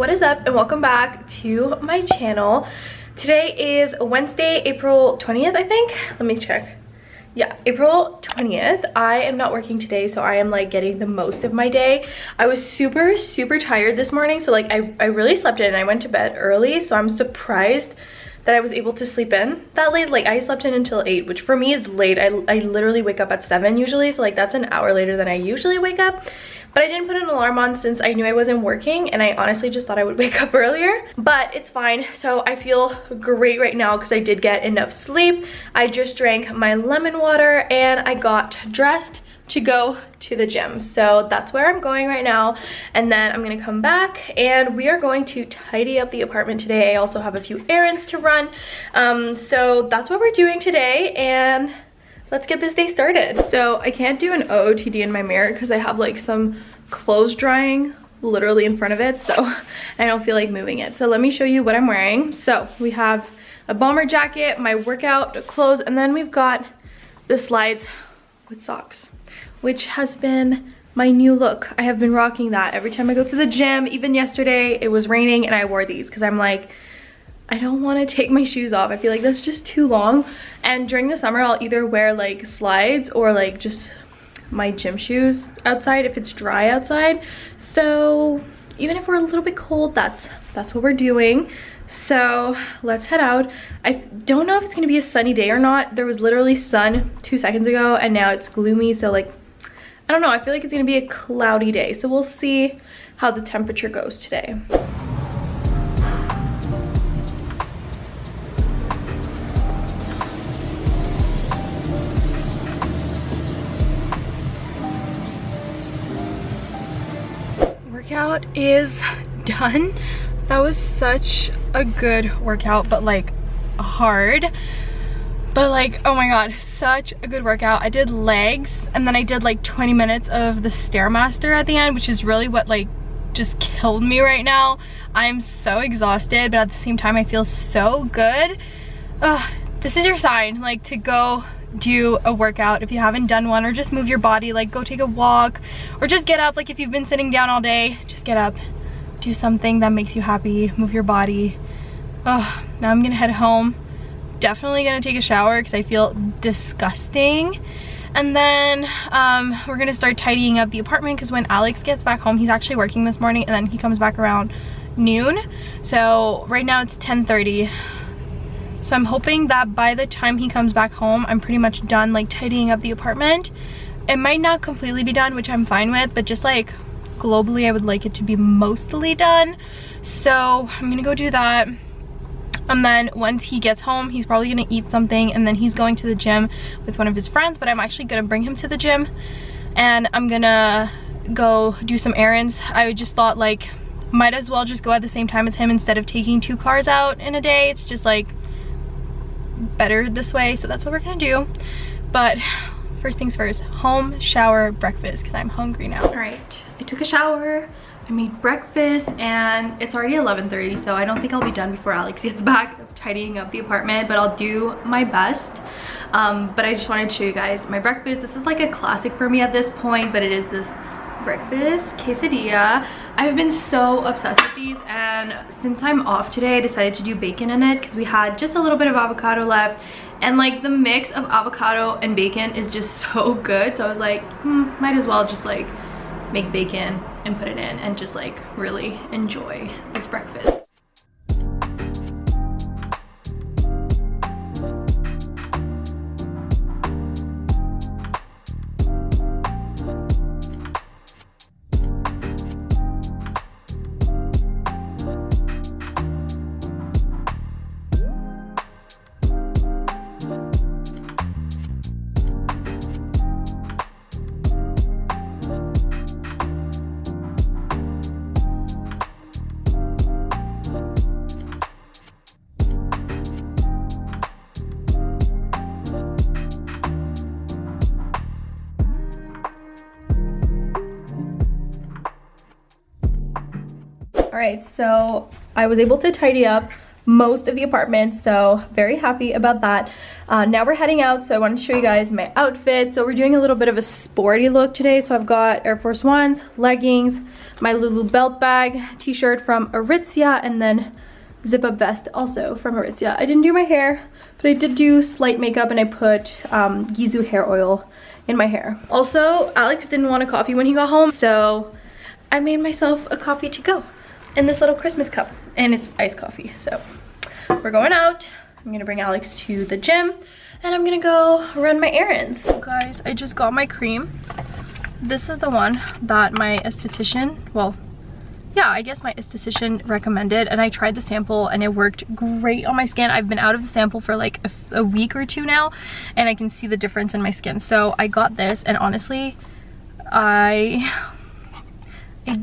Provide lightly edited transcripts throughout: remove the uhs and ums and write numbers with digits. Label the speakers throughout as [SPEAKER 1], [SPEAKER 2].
[SPEAKER 1] What is up and welcome back to my channel. Today is Wednesday, April 20th, I think. Let me check. Yeah, April 20th. I am not working today, so I am like getting the most of my day. I was super tired this morning, so like I really slept in. I went to bed early, so I'm surprised that I was able to sleep in that late. Like I slept in until 8, which for me is late. I literally wake up at 7 usually, so like that's an hour later than I usually wake up. But I didn't put an alarm on since I knew I wasn't working, and I honestly just thought I would wake up earlier. But it's fine. So I feel great right now because I did get enough sleep. I just drank my lemon water and I got dressed to go to the gym. So that's where I'm going right now. And then I'm gonna come back and we are going to tidy up the apartment today. I also have a few errands to run. So that's what we're doing today, and let's get this day started. So I can't do an OOTD in my mirror because I have like some clothes drying literally in front of it, so I don't feel like moving it. So let me show you what I'm wearing. So we have a bomber jacket, my workout clothes, and then we've got the slides with socks, which has been my new look. I have been rocking that every time I go to the gym. Even yesterday it was raining and I wore these because I'm like, I don't want to take my shoes off. I feel like that's just too long. And during the summer, I'll either wear like slides or like just my gym shoes outside if it's dry outside. So even if we're a little bit cold, that's what we're doing. So let's head out. I don't know if it's gonna be a sunny day or not. There was literally sun 2 seconds ago and now it's gloomy. So like, I don't know. I feel like it's gonna be a cloudy day. So we'll see how the temperature goes today. Workout is done. That was such a good workout, but like hard, but like, oh my god, such a good workout. I did legs and then I did like 20 minutes of the Stairmaster at the end, which is really what like just killed me right now. I'm so exhausted, but at the same time I feel so good. This is your sign, like, to go do a workout if you haven't done one, or just move your body, like go take a walk or just get up. Like if you've been sitting down all day, just get up, do something that makes you happy, move your body. Now I'm gonna head home. Definitely gonna take a shower because I feel disgusting, and then we're gonna start tidying up the apartment because when Alex gets back home, he's actually working this morning and then he comes back around noon. So right now it's 10:30. So I'm hoping that by the time he comes back home, I'm pretty much done like tidying up the apartment. It might not completely be done, which I'm fine with, but just like globally, I would like it to be mostly done. So I'm gonna go do that. And then once he gets home, he's probably gonna eat something and then he's going to the gym with one of his friends, but I'm actually gonna bring him to the gym and I'm gonna go do some errands. I just thought like, might as well just go at the same time as him instead of taking 2 cars out in a day. It's just like better this way, so that's what we're gonna do. But first things first, home, shower, breakfast, because I'm hungry now. All right, I took a shower, I made breakfast, and it's already 11:30, so I don't think I'll be done before Alex gets back tidying up the apartment, but I'll do my best. But I just wanted to show you guys my breakfast. This is like a classic for me at this point, but it is this breakfast quesadilla. I've been so obsessed with these, and since I'm off today, I decided to do bacon in it because we had just a little bit of avocado left, and like the mix of avocado and bacon is just so good. So I was like, might as well just like make bacon and put it in and just like really enjoy this breakfast. All right, so I was able to tidy up most of the apartment, so very happy about that. Now we're heading out, so I wanted to show you guys my outfit. So we're doing a little bit of a sporty look today. So I've got Air Force Ones, leggings, my Lulu belt bag, t-shirt from Aritzia, and then zip-up vest also from Aritzia. I didn't do my hair, but I did do slight makeup, and I put Gizu hair oil in my hair. Also, Alex didn't want a coffee when he got home, so I made myself a coffee to go in this little Christmas cup, and it's iced coffee. So we're going out. I'm gonna bring Alex to the gym, and I'm gonna go run my errands. Guys, I just got my cream. This is the one that my esthetician, well, yeah, I guess my esthetician recommended, and I tried the sample and it worked great on my skin. I've been out of the sample for like a week or two now, and I can see the difference in my skin. So I got this, and honestly, I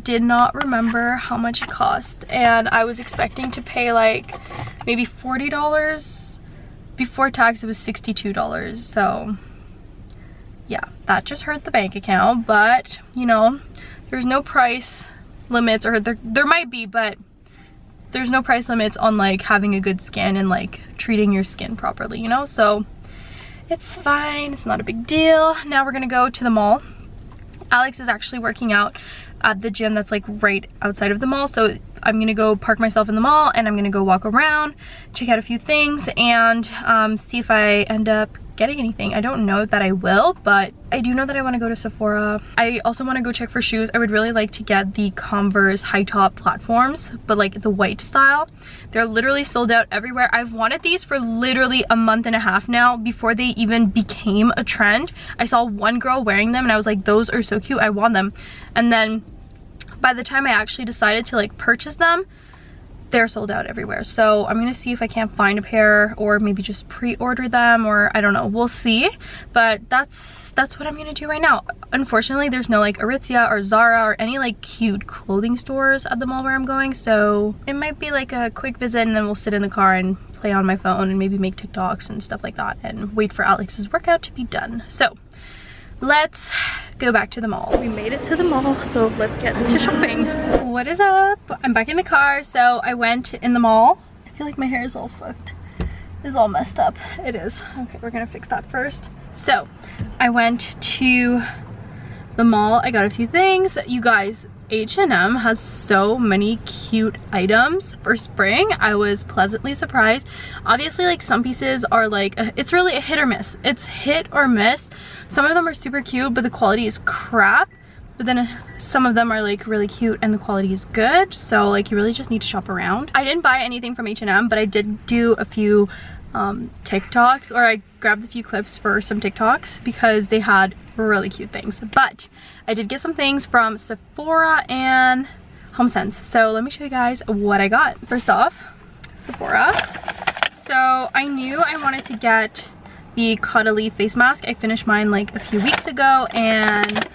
[SPEAKER 1] did not remember how much it cost, and I was expecting to pay like maybe $40. Before tax it was $62, so yeah, that just hurt the bank account. But you know, there's no price limits, or there might be, but there's no price limits on like having a good skin and like treating your skin properly, you know. So it's fine, it's not a big deal. Now we're gonna go to the mall. Alex is actually working out at the gym that's like right outside of the mall, so I'm gonna go park myself in the mall, and I'm gonna go walk around, check out a few things, and see if I end up getting anything. I don't know that I will, but I do know that I want to go to Sephora. I also want to go check for shoes. I would really like to get the Converse high top platforms, but like the white style. They're literally sold out everywhere. I've wanted these for literally a month and a half now, before they even became a trend. I saw one girl wearing them and I was like, those are so cute, I want them. And then by the time I actually decided to like purchase them, they're sold out everywhere. So I'm gonna see if I can't find a pair, or maybe just pre-order them, or I don't know, we'll see. But that's what I'm gonna do right now. Unfortunately, there's no like Aritzia or Zara or any like cute clothing stores at the mall where I'm going, so it might be like a quick visit, and then we'll sit in the car and play on my phone and maybe make TikToks and stuff like that, and wait for Alex's workout to be done. So let's go back to the mall. We made it to the mall, so let's get into shopping. What is up? I'm back in the car. So I went in the mall. I feel like my hair is all fucked. It's all messed up. It is. Okay, we're gonna fix that first. So I went to the mall. I got a few things. You guys, H&M has so many cute items for spring. I was pleasantly surprised. Obviously, like some pieces are like, it's really a hit or miss. It's hit or miss. Some of them are super cute, but the quality is crap. But then some of them are like really cute and the quality is good. So like you really just need to shop around. I didn't buy anything from H&M, but I did do a few TikToks, or I grabbed a few clips for some TikToks because they had really cute things. But I did get some things from Sephora and HomeSense. So let me show you guys what I got. First off, Sephora. So I knew I wanted to get the Cuddly face mask. I finished mine like a few weeks ago and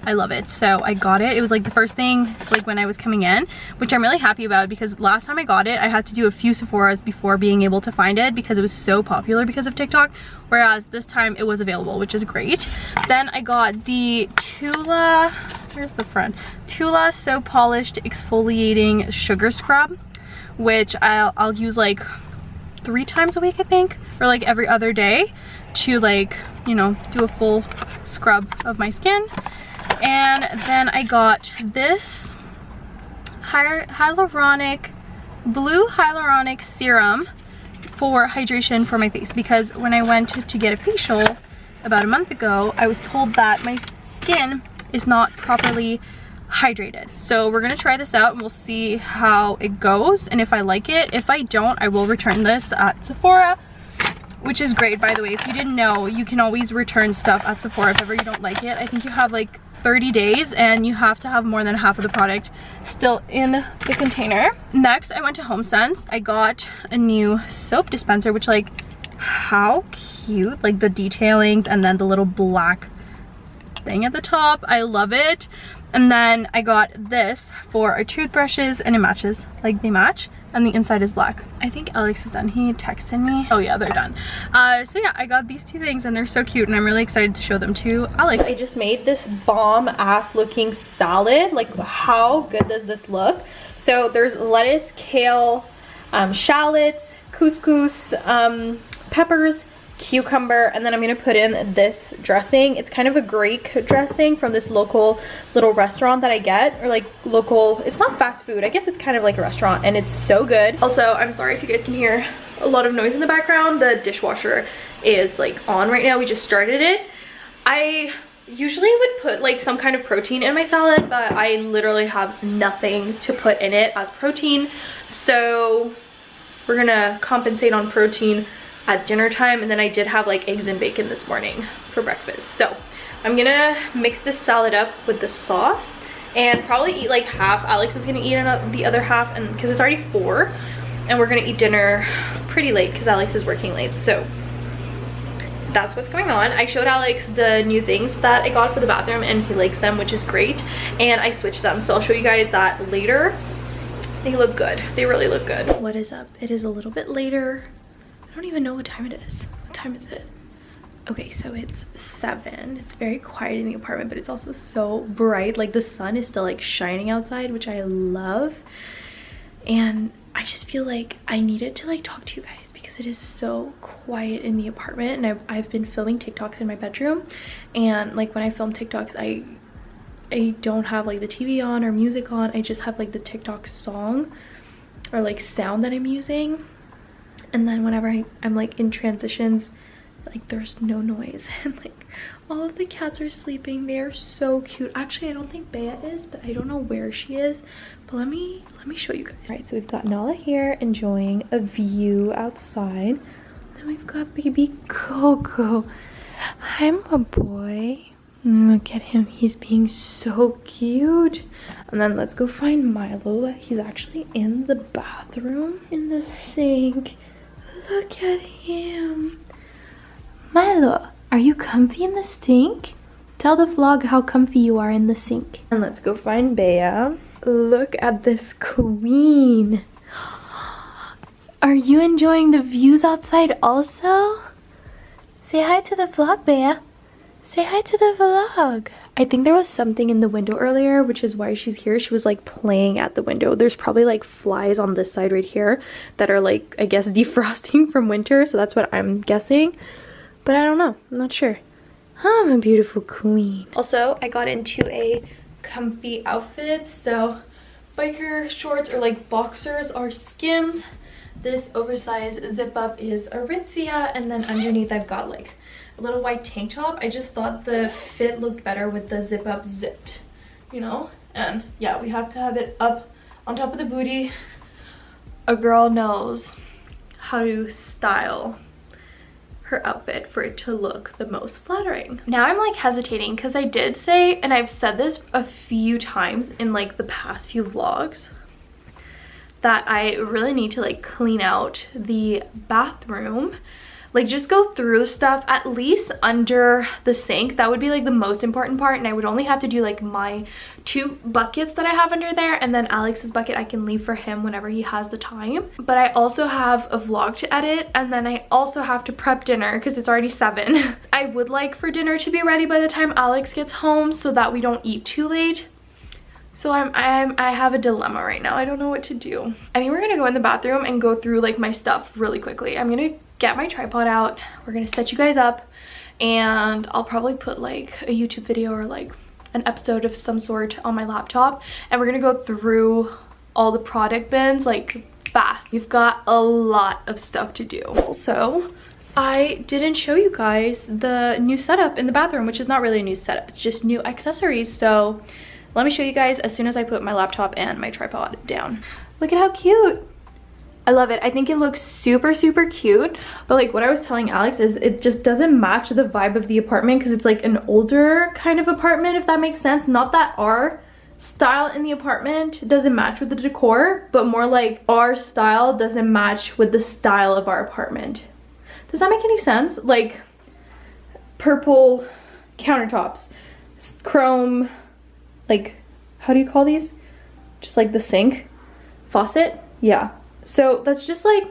[SPEAKER 1] I love it, so I got it. It was like the first thing like when I was coming in, which I'm really happy about, because last time I got it I had to do a few Sephoras before being able to find it because it was so popular because of TikTok, whereas this time it was available, which is great. Then I got the Tula, where's the front? Tula So Polished Exfoliating Sugar Scrub, which I'll use like 3 times a week, I think, or like every other day to like, you know, do a full scrub of my skin. And then I got this blue hyaluronic serum for hydration for my face, because when I went to get a facial about a month ago, I was told that my skin is not properly hydrated. So we're gonna try this out and we'll see how it goes, and if I like it. If I don't, I will return this at Sephora, which is great, by the way. If you didn't know, you can always return stuff at Sephora if ever you don't like it. I think you have like 30 days and you have to have more than half of the product still in the container. Next, I went to HomeSense. I got a new soap dispenser, which, like, how cute, like the detailings and then the little black thing at the top. I love it. And then I got this for our toothbrushes, and it matches, like they match, and the inside is black. I think Alex is done. He texted me. Oh yeah, they're done. So yeah, I got these 2 things and they're so cute, and I'm really excited to show them to Alex. I just made this bomb ass looking salad. Like, how good does this look? So there's lettuce, kale, shallots, couscous, peppers, cucumber, and then I'm gonna put in this dressing. It's kind of a Greek dressing from this local little restaurant that I get, or like local, it's not fast food, I guess it's kind of like a restaurant, and it's so good. Also, I'm sorry if you guys can hear a lot of noise in the background. The dishwasher is like on right now. We just started it. I usually would put like some kind of protein in my salad, but I literally have nothing to put in it as protein, so we're gonna compensate on protein at dinner time. And then I did have like eggs and bacon this morning for breakfast. So I'm gonna mix this salad up with the sauce and probably eat like half. Alex is gonna eat the other half, and because it's already 4 and we're gonna eat dinner pretty late because Alex is working late. So that's what's going on. I showed Alex the new things that I got for the bathroom and he likes them, which is great, and I switched them, so I'll show you guys that later. They look good. They really look good. What is up? It is a little bit later. I don't even know what time it is. What time is it? Okay, so it's 7. It's very quiet in the apartment, but it's also so bright. Like the sun is still like shining outside, which I love. And I just feel like I needed to like talk to you guys because it is so quiet in the apartment, and I've been filming TikToks in my bedroom, and like when I film TikToks, I don't have like the TV on or music on. I just have like the TikTok song or like sound that I'm using. And then whenever I'm like in transitions, like there's no noise, and like all of the cats are sleeping. They are so cute. Actually, I don't think Bea is, but I don't know where she is. But let me show you guys. All right, so we've got Nala here enjoying a view outside. Then we've got baby Coco. Hi, my boy. Look at him, he's being so cute. And then let's go find Milo. He's actually in the bathroom in the sink. Look at him. Milo, are you comfy in the sink? Tell the vlog how comfy you are in the sink. And let's go find Bea. Look at this queen. Are you enjoying the views outside also? Say hi to the vlog, Bea. Say hi to the vlog. I think there was something in the window earlier, which is why she's here. She was like playing at the window. There's probably like flies on this side right here that are like, I guess, defrosting from winter. So that's what I'm guessing. But I don't know. I'm not sure. I'm a beautiful queen. Also, I got into a comfy outfit. So biker shorts or like boxers are Skims. This oversized zip up is Aritzia. And then underneath I've got like a little white tank top. I just thought the fit looked better with the zip up zipped, you know? And yeah, we have to have it up on top of the booty. A girl knows how to style her outfit for it to look the most flattering. Now I'm like hesitating because I did say, and I've said this a few times in like the past few vlogs, that I really need to like clean out the bathroom. Like just go through the stuff at least under the sink. That would be like the most important part, and I would only have to do like my 2 buckets that I have under there, and then Alex's bucket I can leave for him whenever he has the time. But I also have a vlog to edit, and then I also have to prep dinner because it's already 7. I would like for dinner to be ready by the time Alex gets home so that we don't eat too late. So I have a dilemma right now. I don't know what to do. I think we're gonna go in the bathroom and go through like my stuff really quickly. I'm gonna get my tripod out. We're gonna set you guys up, and I'll probably put like a YouTube video or like an episode of some sort on my laptop, and we're gonna go through all the product bins like fast. We've got a lot of stuff to do. Also, I didn't show you guys the new setup in the bathroom, which is not really a new setup, it's just new accessories. So let me show you guys as soon as I put my laptop and my tripod down. Look at how cute. I love it. I think it looks super, super cute. But like what I was telling Alex is it just doesn't match the vibe of the apartment because it's like an older kind of apartment, if that makes sense. Not that our style in the apartment doesn't match with the decor, but more like our style doesn't match with the style of our apartment. Does that make any sense? Like purple countertops, chrome, like, how do you call these? Just like the sink, faucet, yeah. So that's just like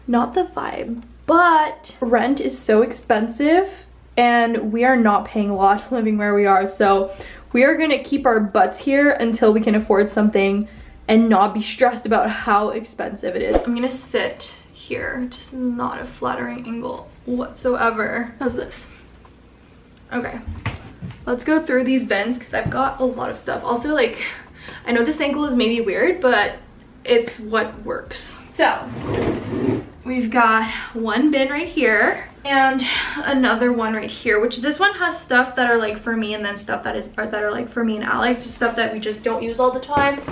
[SPEAKER 1] not the vibe, but rent is so expensive and we are not paying a lot living where we are. So we are gonna keep our butts here until we can afford something and not be stressed about how expensive it is. I'm gonna sit here, just not a flattering angle whatsoever. How's this? Okay, let's go through these bins because I've got a lot of stuff. Also, like, I know this angle is maybe weird, but it's what works. So we've got one bin right here and another one right here, which this one has stuff that are like for me, and then stuff that are like for me and Alex, so stuff that we just don't use all the time.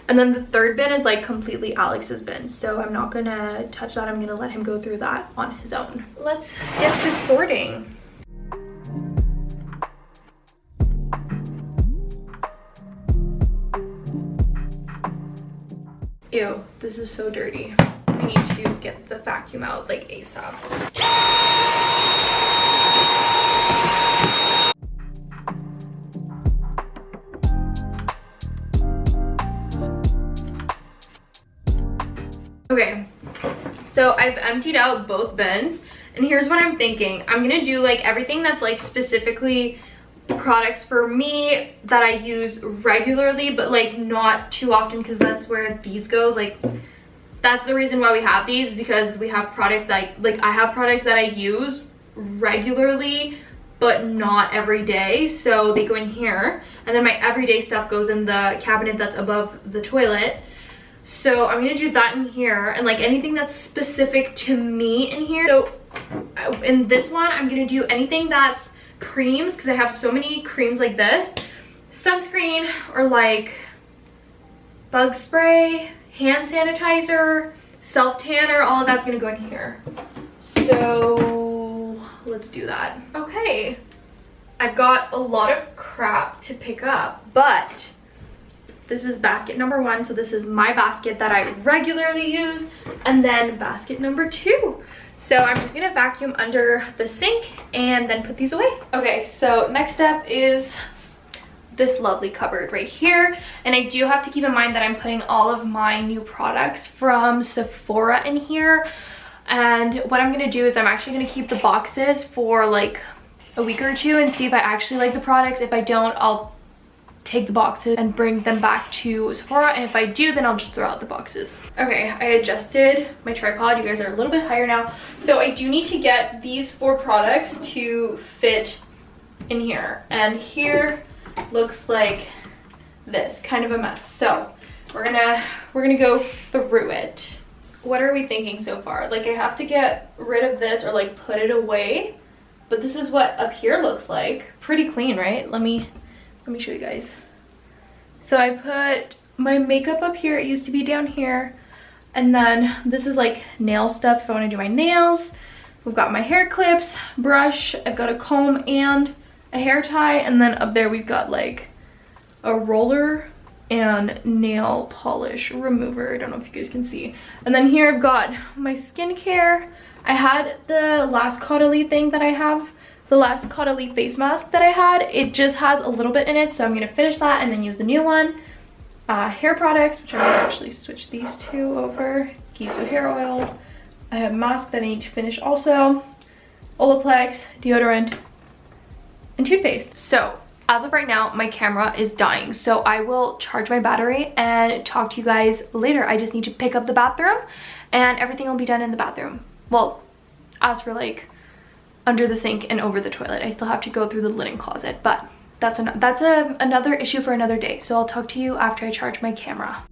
[SPEAKER 1] And then the third bin is like completely Alex's bin, so I'm not gonna touch that. I'm gonna let him go through that on his own. Let's get to sorting. Ew, this is so dirty. I need to get the vacuum out like ASAP. Okay, so I've emptied out both bins, and here's what I'm thinking. I'm gonna do like everything that's like specifically products for me that I use regularly, but like not too often, because that's where these goes. Like, that's the reason why we have these, because we have products that like I have products that I use regularly but not every day, so they go in here, and then my everyday stuff goes in the cabinet that's above the toilet. So I'm gonna do that in here, and like anything that's specific to me in here. So in this one, I'm gonna do anything that's creams, because I have so many creams like this, sunscreen, or like bug spray, hand sanitizer, self tanner, all of that's gonna go in here. So let's do that. Okay, I've got a lot of crap to pick up, but this is basket number 1, so this is my basket that I regularly use, and then basket number 2. So I'm just gonna vacuum under the sink and then put these away. Okay, so next step is this lovely cupboard right here, and I do have to keep in mind that I'm putting all of my new products from Sephora in here. And what I'm gonna do is I'm actually gonna keep the boxes for like a week or two and see if I actually like the products. If I don't, I'll take the boxes and bring them back to Sephora, and if I do, then I'll just throw out the boxes. Okay, I adjusted my tripod. You guys are a little bit higher now, so I do need to get these 4 products to fit in here, and here looks like this, kind of a mess. So we're gonna go through it. What are we thinking so far? Like, I have to get rid of this or like put it away, but this is what up here looks like. Pretty clean, right? Let me show you guys. So I put my makeup up here. It used to be down here. And then this is like nail stuff if I want to do my nails. We've got my hair clips, brush, I've got a comb and a hair tie. And then up there we've got like a roller and nail polish remover. I don't know if you guys can see. And then here I've got my skincare. I had the last Caudalie thing that I have. The last Caudalie face mask that I had, it just has a little bit in it, so I'm gonna finish that and then use the new one. Hair products, which I'm gonna actually switch these 2 over. Gizu hair oil. I have mask that I need to finish also. Olaplex, deodorant, and toothpaste. So as of right now, my camera is dying, so I will charge my battery and talk to you guys later. I just need to pick up the bathroom and everything will be done in the bathroom. Well, as for like under the sink and over the toilet, I still have to go through the linen closet, but that's another issue for another day. So I'll talk to you after I charge my camera.